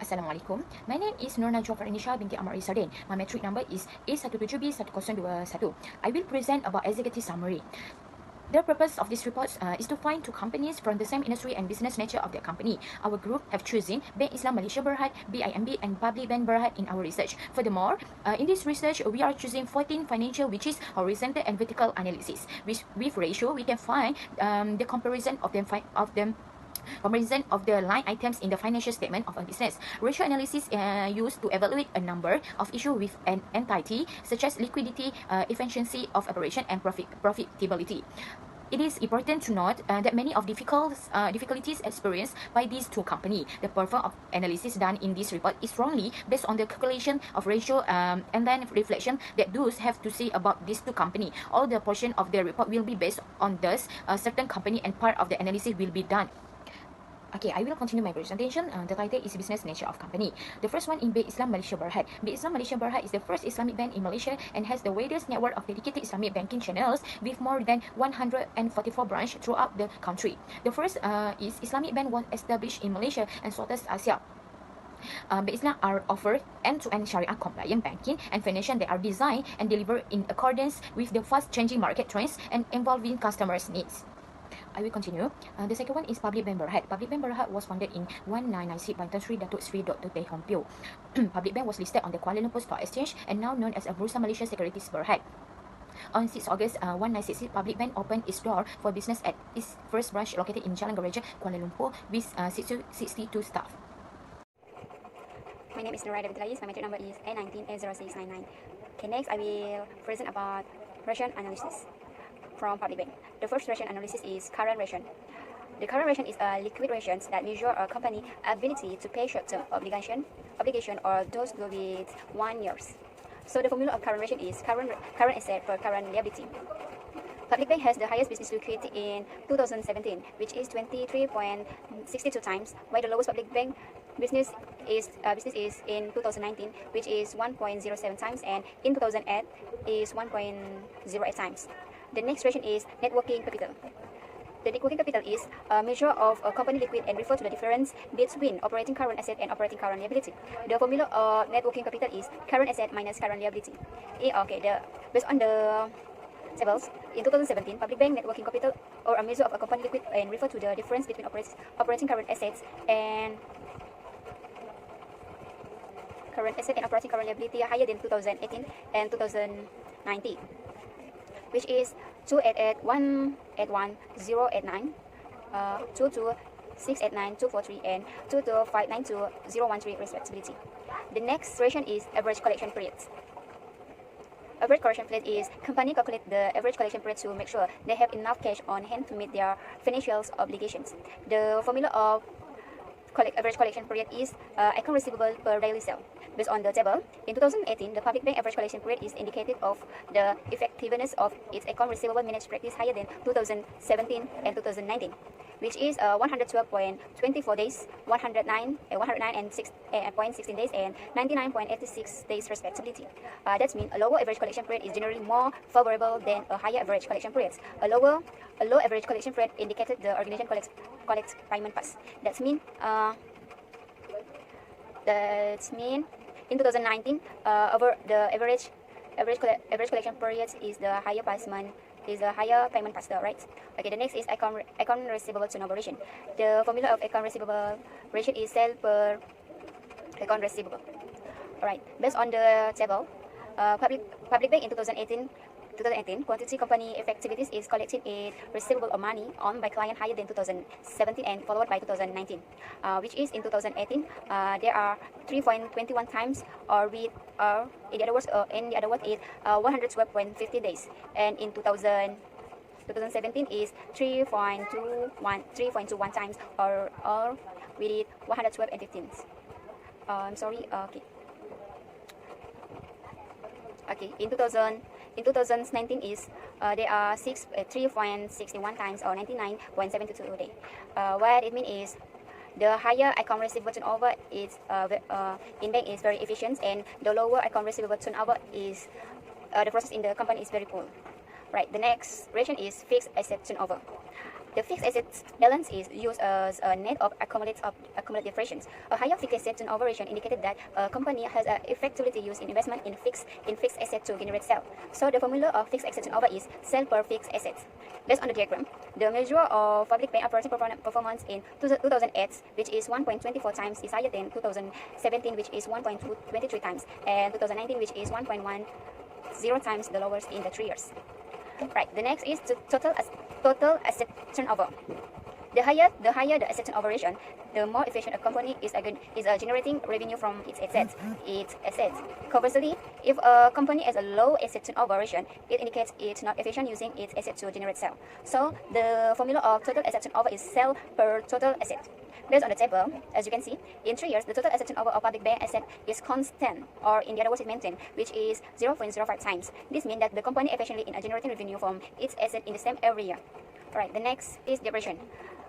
Assalamualaikum. My name is Nurna Jafar Inisha binti Amari Sardin. My metric number is A17B1021. I will present about executive summary. The purpose of this report is to find two companies from the same industry and business nature of their company. Our group have chosen Bank Islam Malaysia Berhad, BIMB and Public Bank Berhad in our research. Furthermore, in this research, we are choosing 14 financial, which is horizontal and vertical analysis. With ratio, we can find the comparison of the line items in the financial statement of a business. Ratio analysis used to evaluate a number of issues with an entity, such as liquidity, efficiency of operation, and profitability. It is important to note that many of difficulties experienced by these two companies. The performance of analysis done in this report is strongly based on the calculation of ratio and then reflection that those have to say about these two companies. All the portion of the report will be based on this certain company, and part of the analysis will be done. Okay, I will continue my presentation. The title is Business Nature of Company. The first one in Bank Islam Malaysia Berhad. Bank Islam Malaysia Berhad is the first Islamic bank in Malaysia and has the widest network of dedicated Islamic banking channels with more than 144 branches throughout the country. The first is Islamic bank was established in Malaysia and Southeast Asia. Bank Islam are offer end-to-end Sharia compliant banking and financial that are designed and delivered in accordance with the fast-changing market trends and evolving customers' needs. I will continue. The second one is Public Bank Berhad. Public Bank Berhad was founded in 1996 by Tan Sri Datuk Sri Dr. Teh Hong Pio. Public Bank was listed on the Kuala Lumpur Stock Exchange and now known as Bursa Malaysia Securities Berhad. On 6 August 1966, Public Bank opened its door for business at its first branch located in Jalan Gereja, Kuala Lumpur with 62 staff. My name is Nurna David Lais. My metric number is A19A0699. Okay, next I will present about ration analysis from Public Bank. The first ration analysis is current ration. The current ration is a liquid ration that measure a company ability to pay short-term obligation or those with 1 year. So the formula of current ration is current asset per current liability. Public Bank has the highest business liquidity in 2017, which is 23.62 times, while the lowest Public Bank business is in 2019, which is 1.07 times, and in 2008 is 1.08 times. The next ration is net working capital. The net working capital is a measure of a company liquid and refer to the difference between operating current asset and operating current liability. The formula of net working capital is current asset minus current liability. Based on the tables, in 2017, Public Bank net working capital, or a measure of a company liquid and refer to the difference between operating current assets and operating current liability higher than 2018 and 2019, which is 288,181,089, 22689,243, and 22592,013 respectively. The next ration is average collection period. Average collection period is company calculate the average collection period to make sure they have enough cash on hand to meet their financial obligations. The formula of average collection period is account receivable per daily sale. Based on the table, in 2018, the Public Bank average collection period is indicative of the effectiveness of its account receivable managed practice higher than 2017 and 2019, which is 112.24 days, 109.16 days, and 99.86 days respectively. That means a lower average collection period is generally more favorable than a higher average collection period. A low average collection period indicated the organization collects payment pass. That means in 2019, the average collection period is the higher payment pass, right? Okay, the next is account receivable turnover ratio. The formula of account receivable ratio is sale per account receivable. Alright, based on the table, Public Bank in 2018 quantity company effectiveness is collecting a receivable of money owned by client higher than 2017 and followed by 2019, which is in 2018 there are 3.21 times, or in the other words is 112.50 days, and in 2017 is 3.21 times, or with 112 and 15. Okay, in 2019 is there are 3.61 times, or 99.72 days. What it means is the higher account receivable turnover is in bank is very efficient, and the lower account receivable turnover is the process in the company is very poor. Right. The next ration is fixed asset turnover. The fixed assets balance is used as a net of accumulative ratios. A higher fixed asset turnover ratio indicated that a company has effectively used in investment in fixed asset to generate sale. So the formula of fixed asset turnover is sale per fixed assets. Based on the diagram, the measure of public bank operating performance in 2008, which is 1.24 times, is higher than 2017, which is 1.23 times, and 2019, which is 1.10 times the lowest in the 3 years. Right. The next is total asset turnover. The higher the asset turnover ratio, the more efficient a company is generating revenue from its assets. Conversely, if a company has a low asset turnover ratio, it indicates it's not efficient using its assets to generate sale. So the formula of total asset turnover is sale per total asset. Based on the table, as you can see, in 3 years, the total asset turnover of public bank asset is constant, or in the other words, it's maintained, which is 0.05 times. This means that the company efficiently in generating revenue from its asset in the same area. Alright, the next is the ratio.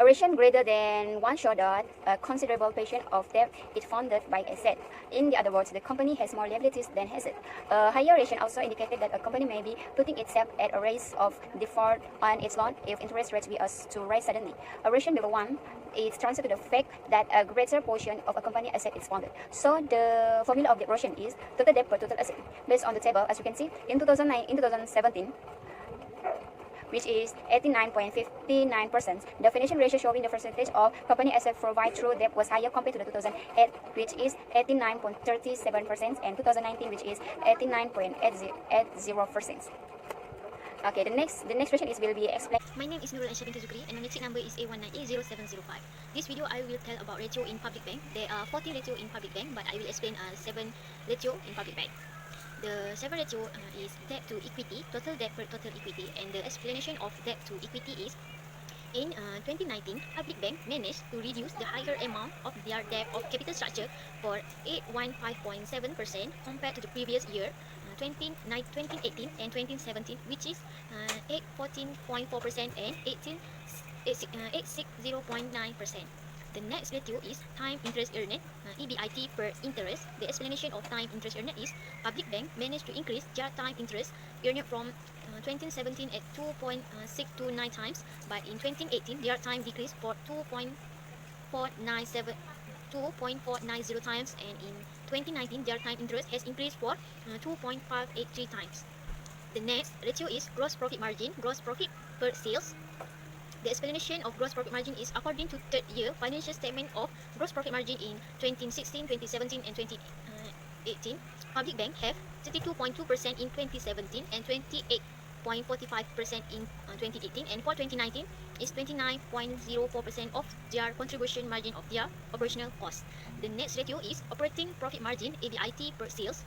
A ratio greater than 1 shows that a considerable portion of debt is funded by asset. In the other words, the company has more liabilities than assets. A higher ratio also indicated that a company may be putting itself at a risk of default on its loan if interest rates were to rise suddenly. A ratio below 1 is translated to the fact that a greater portion of a company asset is funded. So the formula of the ratio is total debt per total asset. Based on the table, as you can see, in 2017, which is 89.59%. The financial ratio showing the percentage of company assets provided through debt was higher compared to the 2008, which is 89.37%, and 2019, which is 89.80%. Okay, the next question will be explained. My name is Nurul Anshadin Tazukri and my metric number is A19A0705. This video I will tell about ratio in public bank. There are 14 ratio in public bank, but I will explain 7 ratio in public bank. The 7 ratio is debt to equity, total debt per total equity, and the explanation of debt to equity is in 2019, public bank managed to reduce the higher amount of their debt of capital structure for 815.7% compared to the previous year, 2018 and 2017, which is 814.4% and 860.9%. The next ratio is time interest earned, EBIT per interest. The explanation of time interest earned is public bank managed to increase their time interest earned from 2017 at 2.629 times, but in 2018 their time decreased for 2.490 times, and in 2019 their time interest has increased for 2.583 times. The next ratio is gross profit margin, gross profit per sales. The explanation of gross profit margin is according to third year financial statement of gross profit margin in 2016, 2017, and 2018. Public bank have 32.2% in 2017 and 28.45% in 2018, and for 2019 is 29.04% of their contribution margin of their operational cost. The next ratio is operating profit margin, EBIT per sales.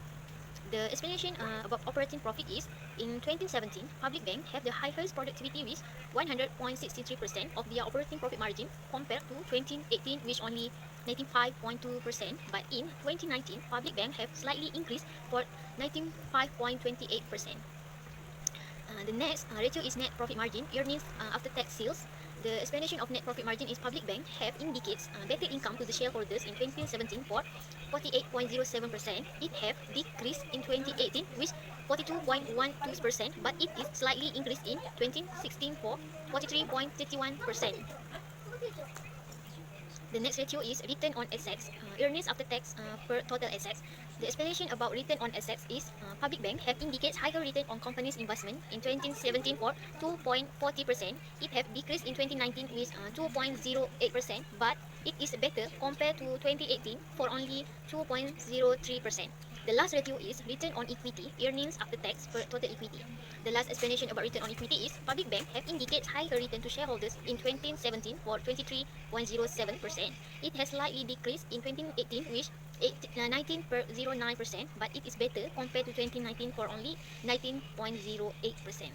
The explanation about operating profit is in 2017, public bank have the highest productivity with 100.63% of their operating profit margin compared to 2018, which only 95.2%. But in 2019, public bank have slightly increased for 95.28%. The next ratio is net profit margin, earnings after tax sales. The explanation of net profit margin is public bank have indicates better income to the shareholders in 2017 for 48.07%. It have decreased in 2018 with 42.12%, but it is slightly increased in 2016 for 43.31%. The next ratio is return on assets, earnings after tax per total assets. The explanation about return on assets is public bank have indicates higher return on company's investment in 2017 for 2.40%. It have decreased in 2019 with 2.08%, but it is better compared to 2018 for only 2.03%. The last ratio is return on equity, earnings after tax per total equity. The last explanation about return on equity is public bank have indicates higher return to shareholders in 2017 for 23.07%. It has slightly decreased in 2018 with 19.09%, but it is better compared to 2019 for only 19.08%.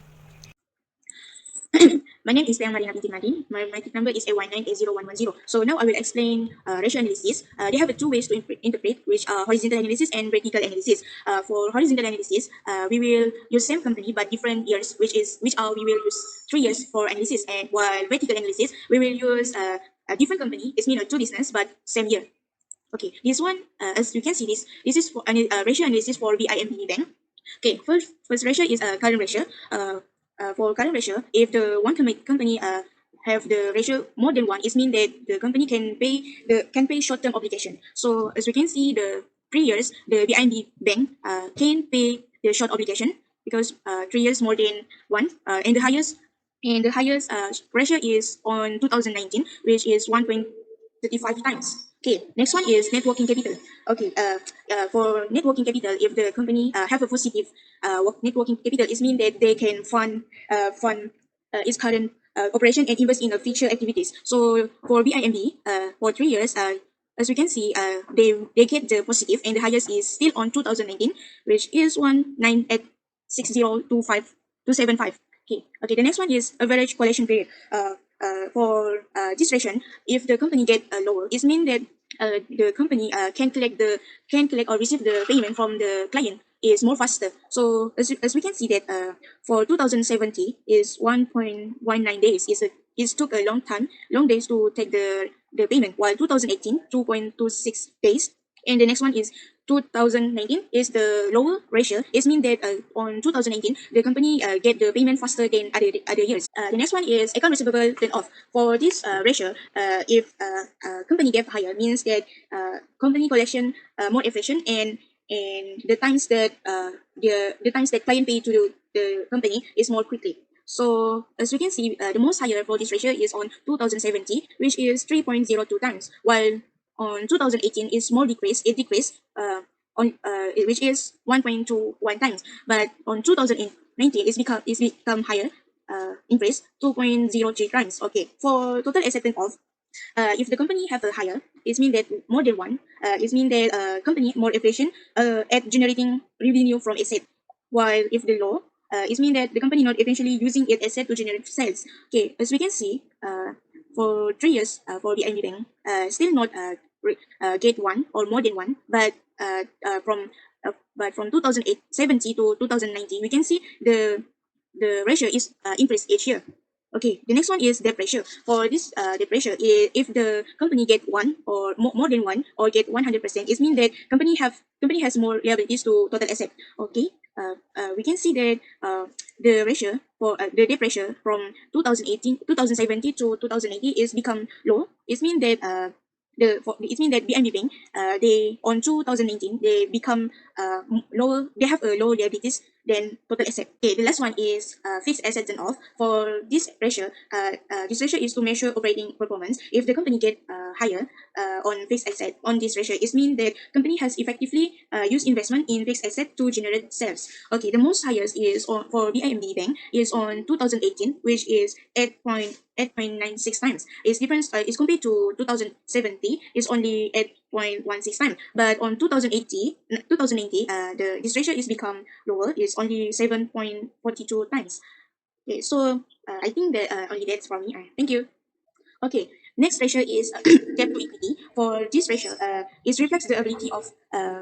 My name is Piang Marina binti Madi. My ticket number is A19A0110. So now I will explain ratio analysis. They have two ways to interpret, which are horizontal analysis and vertical analysis. For horizontal analysis, we will use same company but different years, we will use 3 years for analysis. And while vertical analysis, we will use a different company. It's mean two distance but same year. Okay, this one, as you can see, this is for ratio analysis for BIMB bank. Okay, first ratio is current ratio. For current ratio, if the one company have the ratio more than 1, it means that the company can pay short-term obligation. So as we can see, the 3 years, the BIMB bank can pay the short obligation because 3 years more than 1, and the highest ratio is on 2019, which is 1.35 times. Okay, next one is net working capital. Okay, for net working capital, if the company have a positive net working capital, it means that they can fund its current operation and invest in future activities. So for BIMB, for 3 years, as we can see, they get the positive, and the highest is still on 2019, which is 1986025 Okay. Okay. The next one is average collection period. For this ration, if the company get lower, it means that the company can collect or receive the payment from the client is more faster. So as we can see that for 2070 is 1.19 days. It took a long days to take the payment, while 2018 2.26 days, and the next one is 2019 is the lower ratio. It means that on 2019 the company get the payment faster than other years. The next one is account receivable turn off. For this ratio, if company get higher, means that company collection more efficient, and the times that the times that client pay to the company is more quickly. So as we can see, the most higher for this ratio is on 2070, which is 3.02 times, while on 2018 is more decreased. It decreased which is 1.21 times, but on 2019 it's become higher, increase 2.03 times. Okay, for total asset turn off, if the company have a higher, it means that more than one, it means that company more efficient at generating revenue from asset, while if the low, it means that the company not eventually using its asset to generate sales. Okay, as we can see, for 3 years, for the IB bank, still not get one or more than one, but from 2070 to 2019, we can see the ratio is increased each year. Okay, the next one is debt ratio. For this debt ratio, if the company get one or more than one or get 100%, it means that company has more liabilities to total asset. Okay, we can see that the ratio for the debt ratio from 2017 to 2018 is become low. It means that it means that BNB Bank, they on 2019 they become lower. They have a lower liabilities than total asset. Okay, the last one is fixed assets and off. For this ratio is to measure operating performance. If the company get higher on fixed asset on this ratio, it means that company has effectively used investment in fixed asset to generate sales. Okay, the most highest is for BIMB Bank is on 2018, which is 8.96 times. Its difference is compared to 2070 is only 8.16 times. But on 2080, this ratio is become lower. It's only 7.42 times. Okay, so I think that only that's for me. Thank you. Okay, next ratio is debt to equity. For this ratio, it reflects the ability of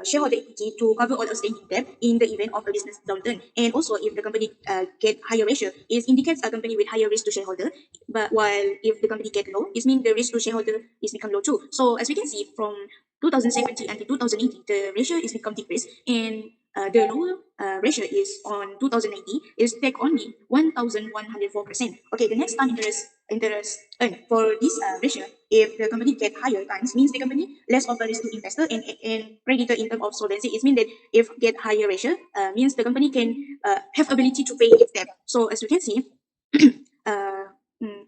shareholder equity to cover all outstanding debt in the event of a business downturn. And also, if the company get higher ratio, it indicates a company with higher risk to shareholder. But while if the company get low, it means the risk to shareholder is become low too. So as we can see from 2017 until 2018, the ratio is become decreased, and the lower ratio is on 2090 is take only 1,104%. Okay, the next time interest earned for this ratio, if the company get higher times, means the company less of a risk to investor and creditor in terms of solvency. It means that if get higher ratio, means the company can have ability to pay its debt. So as you can see, uh, mm,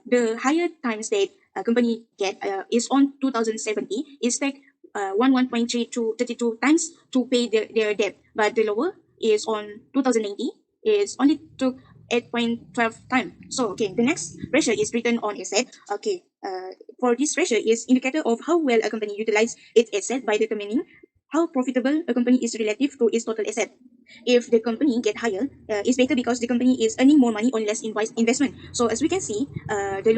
the higher times that a company get is on 2070 is take 1.3 to 32 times to pay their debt, but the lower is on 2090 is only took 8.12 times. So okay, the next ratio is return on asset. Okay, for this ratio is indicator of how well a company utilize its asset by determining how profitable a company is relative to its total asset. If the company get higher, it's better because the company is earning more money on less investment. So as we can see, the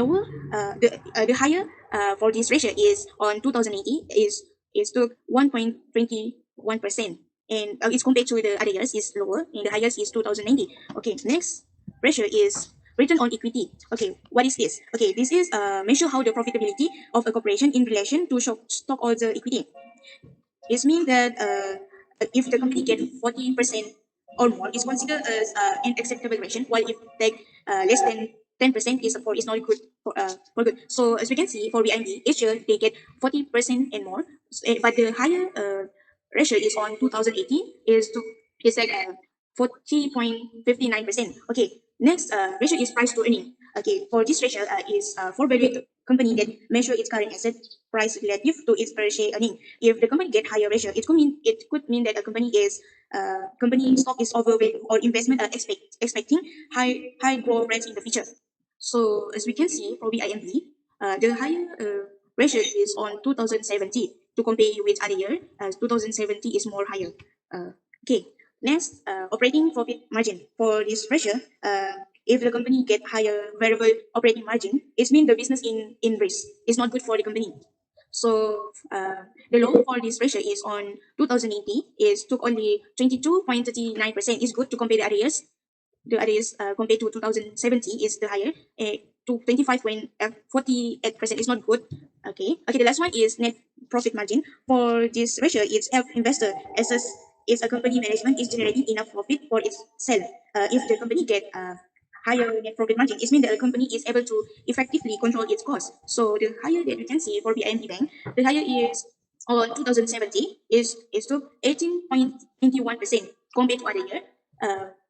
higher for this ratio is on 2080 is to 1.21%, and it's compared to the other years is lower, and the highest is 2090. Okay, next ratio is return on equity. Okay, what is this? Okay, this is measure how the profitability of a corporation in relation to stockholder equity. It means that if the company get 40% or more, is considered as an acceptable ratio, while if take less than 10% is not good for good. So as we can see for BIMB, each year they get 40% and more, but the higher ratio is on 2018 is like 40.59%. Okay, next ratio is price to earning. Okay, for this ratio is for valued company that measure its current asset price relative to its per share earning. If the company get higher ratio, it could mean that a company stock is overvalued or investment are expecting high growth rates in the future. So as we can see for BIMB, the higher ratio is on 2070 to compare with other year. 2070 is more higher. Okay, next operating profit margin for this ratio. If the company get higher variable operating margin, it means the business in risk. It's not good for the company. So the low for this ratio is on 2080 is took only 22.39%. Is good to compare the other years. The other years compared to 2070 is the higher. To 25.48% is not good. Okay, the last one is net profit margin. For this ratio, it's help investor assess if a company management is generating enough profit for its sale. If the company get higher net profit margin, it means that the company is able to effectively control its costs. So the higher that you can see for BIMB Bank, the higher is on 2070 is to 18.21% compared to other year.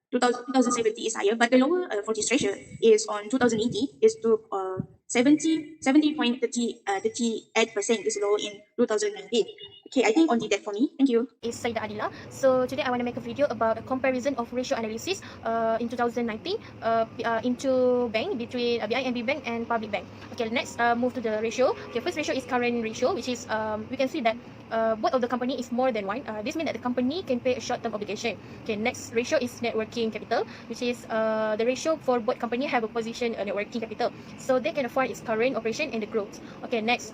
2070 is higher, but the lower for this ratio is on 2080 is to 70.38% is low in 2019. Okay, I think only that for me. Thank you. Is Saida Adila. So today I want to make a video about a comparison of ratio analysis in 2019 into bank between BIMB bank and public bank. Okay, next move to the ratio. Okay, first ratio is current ratio, which is we can see that both of the company is more than one. This means that the company can pay a short-term obligation. Okay, next ratio is net working capital, which is the ratio for both company have a position net working capital, so they can afford its current operation and the growth. Okay, next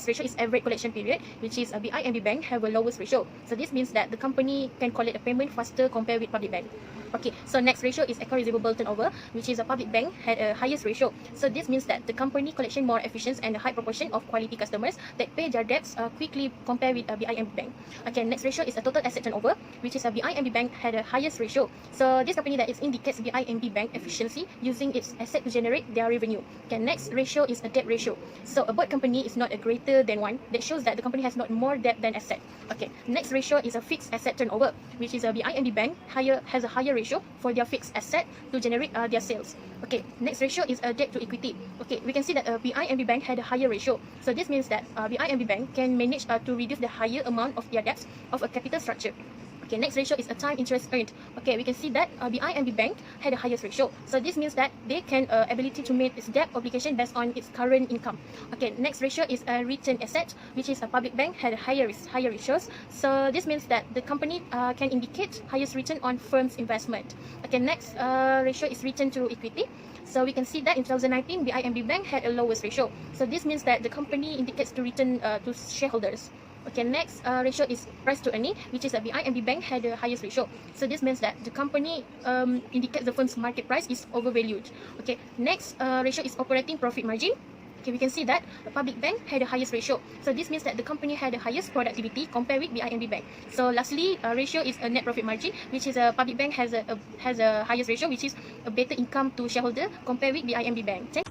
ratio is average collection period, which is BIMB bank have a lowest ratio. So this means that the company can collect the payment faster compared with public bank. Okay, so next ratio is account receivable turnover, which is a public bank had a highest ratio. So this means that the company collection more efficient and a high proportion of quality customers that pay their debts quickly compared with BIMB bank. Okay, next ratio is a total asset turnover, which is a BIMB bank had a highest ratio. So this company that it indicates BIMB bank efficiency using its asset to generate their revenue. Okay, next ratio is a debt ratio. So a both company is not a greater than one. That shows that the company has not more debt than asset. Okay, next ratio is a fixed asset turnover, which is a BIMB bank has a higher ratio for their fixed asset to generate their sales. Okay, next ratio is a debt to equity. Okay, we can see that BIMB bank had a higher ratio. So this means that BIMB bank can manage to reduce the higher amount of their debts of a capital structure. Okay, next ratio is a time interest earned. Okay, we can see that BIMB bank had the highest ratio. So this means that they can ability to meet its debt obligation based on its current income. Okay, next ratio is a return asset, which is a public bank had a higher ratios. So this means that the company can indicate highest return on firm's investment. Okay, next ratio is return to equity. So we can see that in 2019, BIMB bank had a lowest ratio. So this means that the company indicates to return to shareholders. Okay, next ratio is price to earning, which is a BIMB bank had the highest ratio. So this means that the company indicates the firm's market price is overvalued. Okay, next ratio is operating profit margin. Okay, we can see that the public bank had the highest ratio. So this means that the company had the highest productivity compared with BIMB bank. So lastly, ratio is a net profit margin, which is a public bank has a highest ratio, which is a better income to shareholder compared with BIMB bank.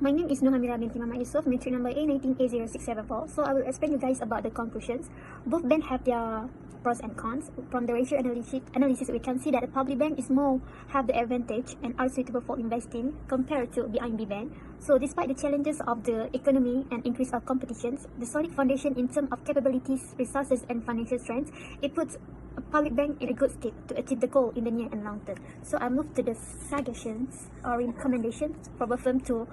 My name is Nohamira binti Mama Yusuf, matric number A19A0674. So I will explain you guys about the conclusions. Both banks have their pros and cons. From the ratio analysis, we can see that the public bank is more have the advantage and are suitable for investing compared to BIMB bank. So despite the challenges of the economy and increase of competitions, the solid foundation in terms of capabilities, resources and financial strength, it puts a public bank in a good state to achieve the goal in the near and long term. So I move to the suggestions or recommendations for a firm to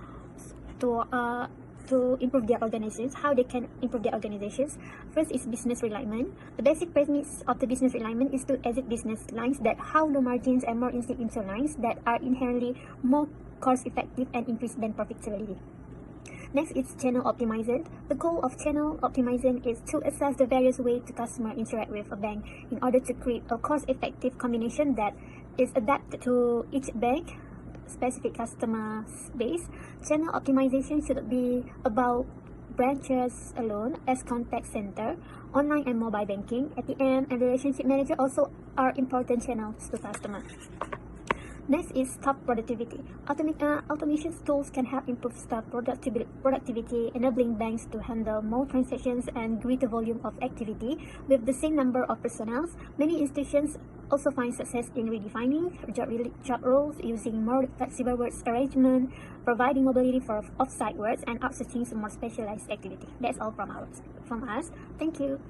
improve their organizations, how they can improve their organizations. First is business realignment. The basic premise of the business realignment is to exit business lines that have low margins and more instinct into lines that are inherently more cost effective and increase bank profitability. Next is channel optimization. The goal of channel optimization is to assess the various ways the customer interact with a bank in order to create a cost-effective combination that is adapted to each bank specific customer base. Channel optimization should be about branches alone as contact center, online and mobile banking, ATM and relationship manager also are important channels to customers. Next is staff productivity. Automation tools can help improve staff productivity, enabling banks to handle more transactions and greater volume of activity with the same number of personnel. Many institutions also find success in redefining job roles, using more flexible work arrangement, providing mobility for off-site work, and outsourcing some more specialized activity. That's all from us. Thank you.